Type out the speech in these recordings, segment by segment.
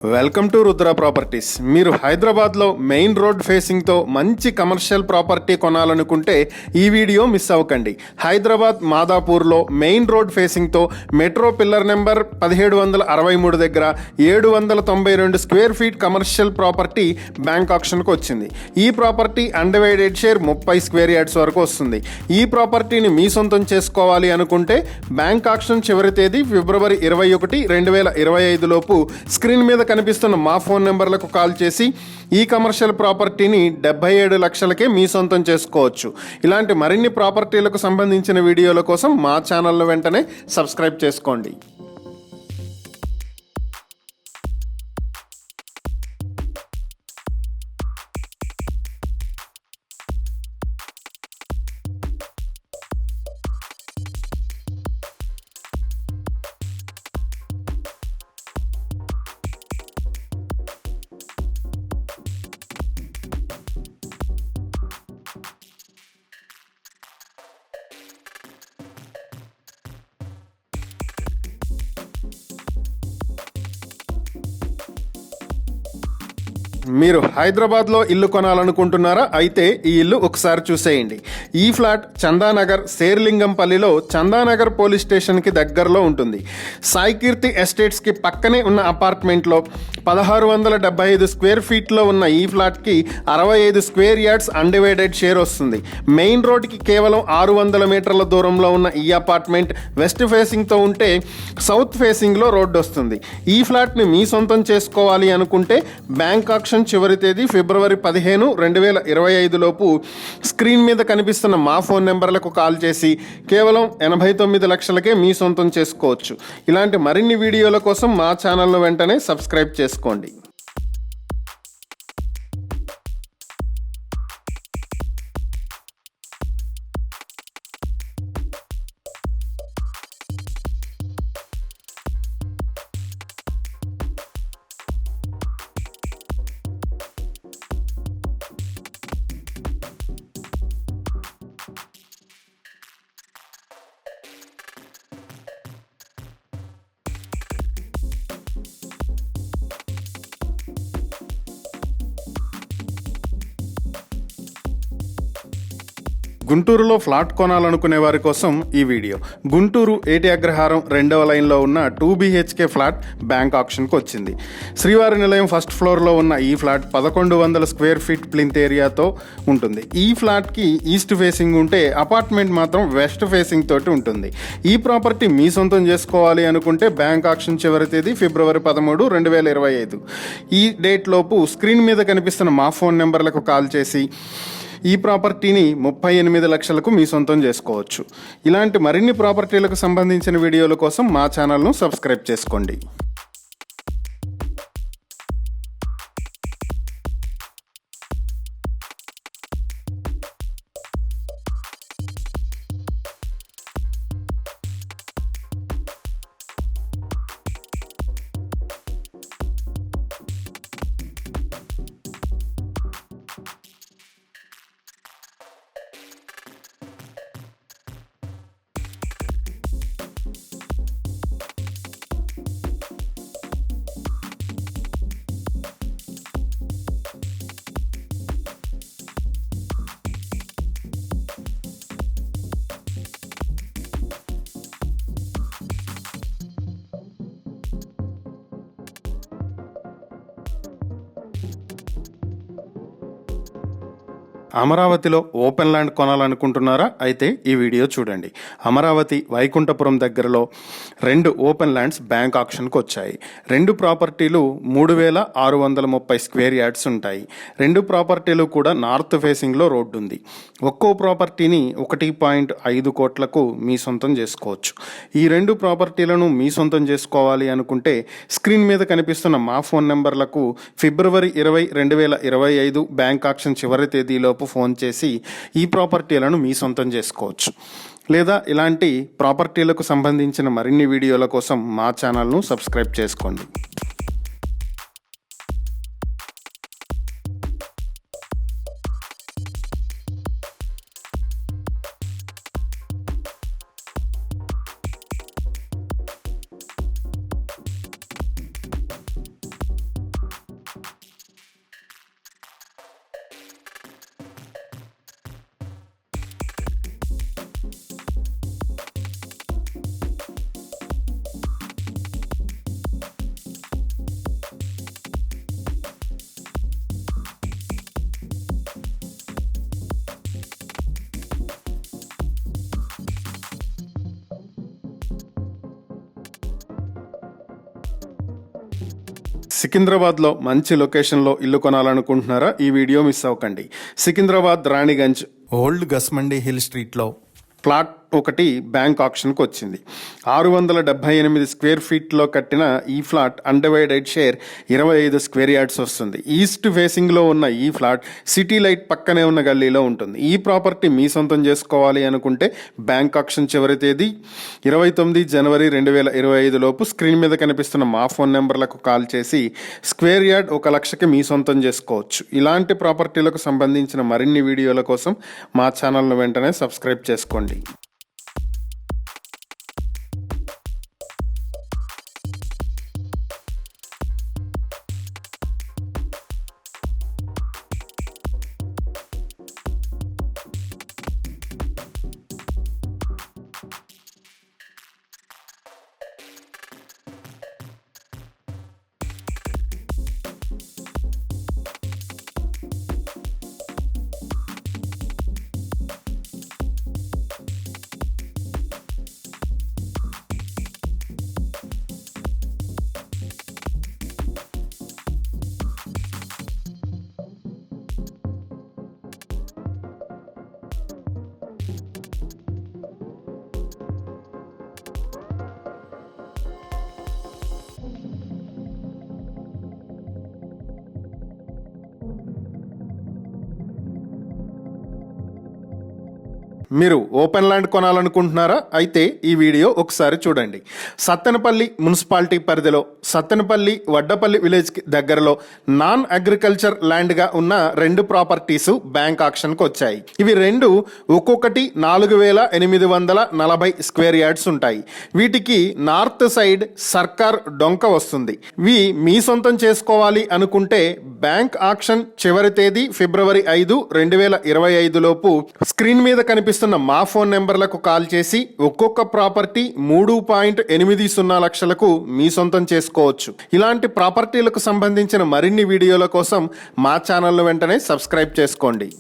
Welcome to Rudra properties. మీరు హైదరాబాద్లో main road ఫేసింగ్తో మంచి కమర్షియల్ ప్రాపర్టీ కొనాలనుకుంటే ఈ వీడియో మిస్ అవ్వకండి. హైదరాబాద్ మాదాపూర్లో మెయిన్ రోడ్ ఫేసింగ్తో మెట్రో పిల్లర్ నెంబర్ 1763 దగ్గర 792 square feet commercial property bank ఆక్షన్కు వచ్చింది. ఈ property undivided share 30 square yards వరకు వస్తుంది. ఈ ప్రాపర్టీని మీ సొంతం చేసుకోవాలి అనుకుంటే బ్యాంక్ ఆక్షన్ చివరి తేదీ ఫిబ్రవరి 21, 2025 లోపు స్క్రీన్ మీద కనిపిస్తున్న మా ఫోన్ నెంబర్లకు కాల్ చేసి ఈ కమర్షియల్ ప్రాపర్టీని 77 లక్షలకే మీ సొంతం చేసుకోవచ్చు. ఇలాంటి మరిన్ని ప్రాపర్టీలకు సంబంధించిన వీడియోల కోసం మా ఛానల్ను వెంటనే సబ్స్క్రైబ్ చేసుకోండి. మీరు హైదరాబాద్లో ఇల్లు కొనాలనుకుంటున్నారా? అయితే ఈ ఇల్లు ఒకసారి చూసేయండి. ఈ ఫ్లాట్ చందానగర్ శేర్లింగంపల్లిలో చందానగర్ పోలీస్ స్టేషన్కి దగ్గరలో ఉంటుంది. సాయికీర్తి ఎస్టేట్స్కి పక్కనే ఉన్న అపార్ట్మెంట్లో 1675 స్క్వేర్ ఫీట్లో ఉన్న ఈ ఫ్లాట్కి 65 స్క్వేర్ యార్డ్స్ అన్డివైడెడ్ షేర్ వస్తుంది. మెయిన్ రోడ్కి కేవలం 600 మీటర్ల దూరంలో ఉన్న ఈ అపార్ట్మెంట్ వెస్ట్ ఫేసింగ్తో ఉంటే సౌత్ ఫేసింగ్లో రోడ్డు వస్తుంది. ఈ ఫ్లాట్ని మీ సొంతం చేసుకోవాలి అనుకుంటే బ్యాంక్ ఆక్షన్ చివరి తేదీ ఫిబ్రవరి 15, 2025 లోపు స్క్రీన్ మీద కనిపిస్తున్న మా ఫోన్ నెంబర్లకు కాల్ చేసి కేవలం 89 లక్షలకే మీ సొంతం చేసుకోవచ్చు. ఇలాంటి మరిన్ని వీడియోల కోసం మా ఛానల్ను వెంటనే సబ్స్క్రైబ్ చేసుకోండి. గుంటూరులో ఫ్లాట్ కొనాలనుకునే వారి కోసం ఈ వీడియో. గుంటూరు ఏటి అగ్రహారం 2వ లైన్లో ఉన్న 2 BHK ఫ్లాట్ బ్యాంక్ ఆక్షన్కి వచ్చింది. శ్రీవారి నిలయం ఫస్ట్ ఫ్లోర్లో ఉన్న ఈ ఫ్లాట్ 1100 స్క్వేర్ ఫీట్ ప్లింత్ ఏరియాతో ఉంటుంది. ఈ ఫ్లాట్కి ఈస్ట్ ఫేసింగ్ ఉంటే అపార్ట్మెంట్ మాత్రం వెస్ట్ ఫేసింగ్ తోటి ఉంటుంది. ఈ ప్రాపర్టీ మీ సొంతం చేసుకోవాలి అనుకుంటే బ్యాంక్ ఆక్షన్ చివరి తేదీ ఫిబ్రవరి 13, 2025. ఈ డేట్ లోపు స్క్రీన్ మీద కనిపిస్తున్న మా ఫోన్ నెంబర్లకు కాల్ చేసి ఈ ప్రాపర్టీని 38 లక్షలకు మీ సొంతం చేసుకోవచ్చు. ఇలాంటి మరిన్ని ప్రాపర్టీలకు సంబంధించిన వీడియోల కోసం మా ఛానల్ను సబ్స్క్రైబ్ చేసుకోండి. అమరావతిలో ఓపెన్ ల్యాండ్ కొనాలనుకుంటున్నారా? అయితే ఈ వీడియో చూడండి. అమరావతి వైకుంఠపురం దగ్గరలో 2 ఓపెన్ ల్యాండ్స్ బ్యాంక్ ఆక్షన్కి వచ్చాయి. 2 ప్రాపర్టీలు 3630 స్క్వేర్ యార్డ్స్ ఉంటాయి. 2 ప్రాపర్టీలు కూడా నార్త్ ఫేసింగ్లో రోడ్డు ఉంది. ఒక్కో ప్రాపర్టీని 1.5 కోట్లకు మీ సొంతం చేసుకోవచ్చు. ఈ 2 ప్రాపర్టీలను మీ సొంతం చేసుకోవాలి అనుకుంటే స్క్రీన్ మీద కనిపిస్తున్న మా ఫోన్ నెంబర్లకు ఫిబ్రవరి 20, 2025 బ్యాంక్ ఆక్షన్ చివరి తేదీలో ఫోన్ చేసి ఈ ప్రాపర్టీలను మీ సొంతం చేసుకోవచ్చు. లేదా ఇలాంటి ప్రాపర్టీలకు సంబంధించిన మరిన్ని వీడియోల కోసం మా ఛానల్ను సబ్స్క్రైబ్ చేసుకోండి. సికింద్రాబాద్లో మంచి లొకేషన్లో ఇల్లు కొనాలనుకుంటున్నారా? ఈ వీడియో మిస్ అవ్వకండి. సికింద్రాబాద్ రాణిగంజ్ ఓల్డ్ గస్మండి హిల్ స్ట్రీట్లో ప్లాట్ ఒకటి బ్యాంక్ ఆప్షన్కి వచ్చింది. 678 స్క్వేర్ ఫీట్లో కట్టిన ఈ flat undivided share 25 square yards వస్తుంది. ఈస్ట్ ఫేసింగ్లో ఉన్న ఈ ఫ్లాట్ సిటీ లైట్ పక్కనే ఉన్న గల్లీలో ఉంటుంది. ఈ ప్రాపర్టీ మీ సొంతం చేసుకోవాలి అనుకుంటే బ్యాంక్ ఆప్షన్ చివరి తేదీ 29 జనవరి 2025 లోపు స్క్రీన్ మీద కనిపిస్తున్న మా ఫోన్ నెంబర్లకు కాల్ చేసి స్క్వేర్ యార్డ్ 1 లక్షకి మీ సొంతం చేసుకోవచ్చు. ఇలాంటి ప్రాపర్టీలకు సంబంధించిన మరిన్ని వీడియోల కోసం మా ఛానల్ను వెంటనే సబ్స్క్రైబ్ చేసుకోండి. మీరు ఓపెన్ ల్యాండ్ కొనాలనుకుంటున్నారా? అయితే ఈ వీడియో ఒకసారి చూడండి. సత్తెనపల్లి మున్సిపాలిటీ పరిధిలో సత్తెనపల్లి వడ్డపల్లి విలేజ్కి దగ్గరలో నాన్ అగ్రికల్చర్ ల్యాండ్గా ఉన్న 2 ప్రాపర్టీస్ బ్యాంక్ ఆక్షన్కి వచ్చాయి. ఇవి 2 ఒక్కొక్కటి 4840 స్క్వేర్ యార్డ్స్ ఉంటాయి. వీటికి నార్త్ సైడ్ సర్కార్ డొంక వస్తుంది. ఇవి మీ సొంతం చేసుకోవాలి అనుకుంటే బ్యాంక్ ఆక్షన్ చివరి తేదీ ఫిబ్రవరి 5, 2025 లోపు స్క్రీన్ మీద కనిపిస్తున్న మా ఫోన్ నెంబర్లకు కాల్ చేసి ఒక్కొక్క ప్రాపర్టీ 3.80 లక్షలకు మీ సొంతం చేసుకోవచ్చు. ఇలాంటి ప్రాపర్టీలకు సంబంధించిన మరిన్ని వీడియోల కోసం మా ఛానల్ను వెంటనే సబ్స్క్రైబ్ చేసుకోండి.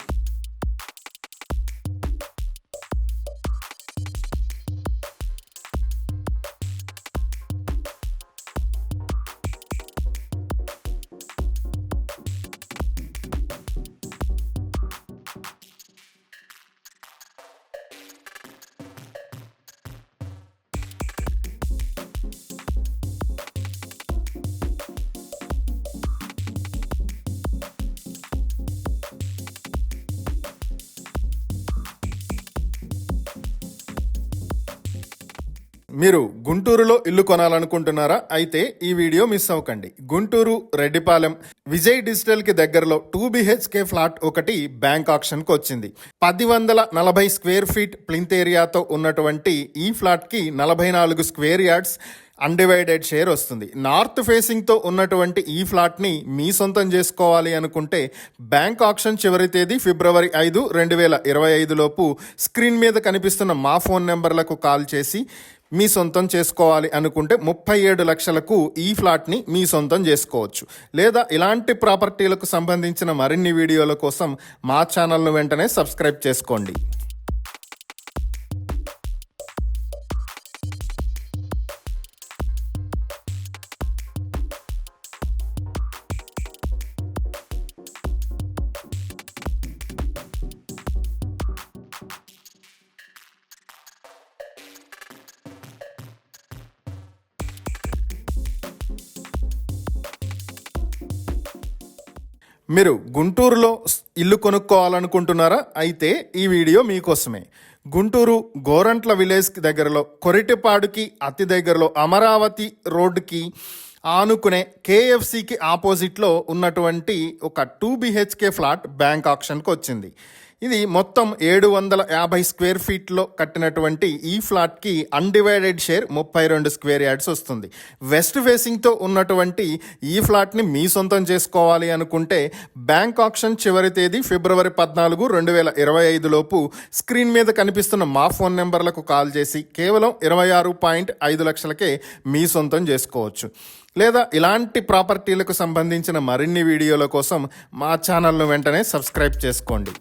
మీరు గుంటూరులో ఇల్లు కొనాలనుకుంటున్నారా? అయితే ఈ వీడియో మిస్ అవ్వకండి. గుంటూరు రెడ్డిపాలెం విజయ్ డిజిటల్ కి దగ్గరలో 2 BHK ఫ్లాట్ ఒకటి బ్యాంక్ ఆప్షన్కి వచ్చింది. 1040 స్క్వేర్ ఫీట్ ప్లింత్ ఏరియాతో ఉన్నటువంటి ఈ ఫ్లాట్ కి 44 స్క్వేర్ యార్డ్స్ అన్డివైడెడ్ షేర్ వస్తుంది. నార్త్ ఫేసింగ్తో ఉన్నటువంటి ఈ ఫ్లాట్ని మీ సొంతం చేసుకోవాలి అనుకుంటే బ్యాంక్ ఆప్షన్ చివరి తేదీ ఫిబ్రవరి 5, 2025 లోపు స్క్రీన్ మీద కనిపిస్తున్న మా ఫోన్ నెంబర్లకు కాల్ చేసి మీ సొంతం చేసుకోవాలి అనుకుంటే 37 లక్షలకు ఈ ఫ్లాట్ని మీ సొంతం చేసుకోవచ్చు. లేదా ఇలాంటి ప్రాపర్టీలకు సంబంధించిన మరిన్ని వీడియోల కోసం మా ఛానల్ను వెంటనే సబ్స్క్రైబ్ చేసుకోండి. మీరు గుంటూరులో ఇల్లు కొనుక్కోవాలనుకుంటున్నారా? అయితే ఈ వీడియో మీకోసమే. గుంటూరు గోరంట్ల విలేజ్కి దగ్గరలో కొరిటిపాడుకి అతి దగ్గరలో అమరావతి రోడ్డుకి ఆనుకునే KFCకి ఆపోజిట్లో ఉన్నటువంటి ఒక 2 BHK ఫ్లాట్ బ్యాంక్ ఆప్షన్కి వచ్చింది. ఇది మొత్తం 750 స్క్వేర్ ఫీట్లో కట్టినటువంటి ఈ ఫ్లాట్కి అన్డివైడెడ్ షేర్ 32 స్క్వేర్ యార్డ్స్ వస్తుంది. వెస్ట్ ఫేసింగ్తో ఉన్నటువంటి ఈ ఫ్లాట్ని మీ సొంతం చేసుకోవాలి అనుకుంటే బ్యాంక్ ఆప్షన్ చివరి తేదీ ఫిబ్రవరి 14, 2025 లోపు స్క్రీన్ మీద కనిపిస్తున్న మా ఫోన్ నెంబర్లకు కాల్ చేసి కేవలం 26.5 లక్షలకే మీ సొంతం చేసుకోవచ్చు. లేదా ఇలాంటి ప్రాపర్టీలకు సంబంధించిన మరిన్ని వీడియోల కోసం మా ఛానల్ను వెంటనే సబ్స్క్రైబ్ చేసుకోండి.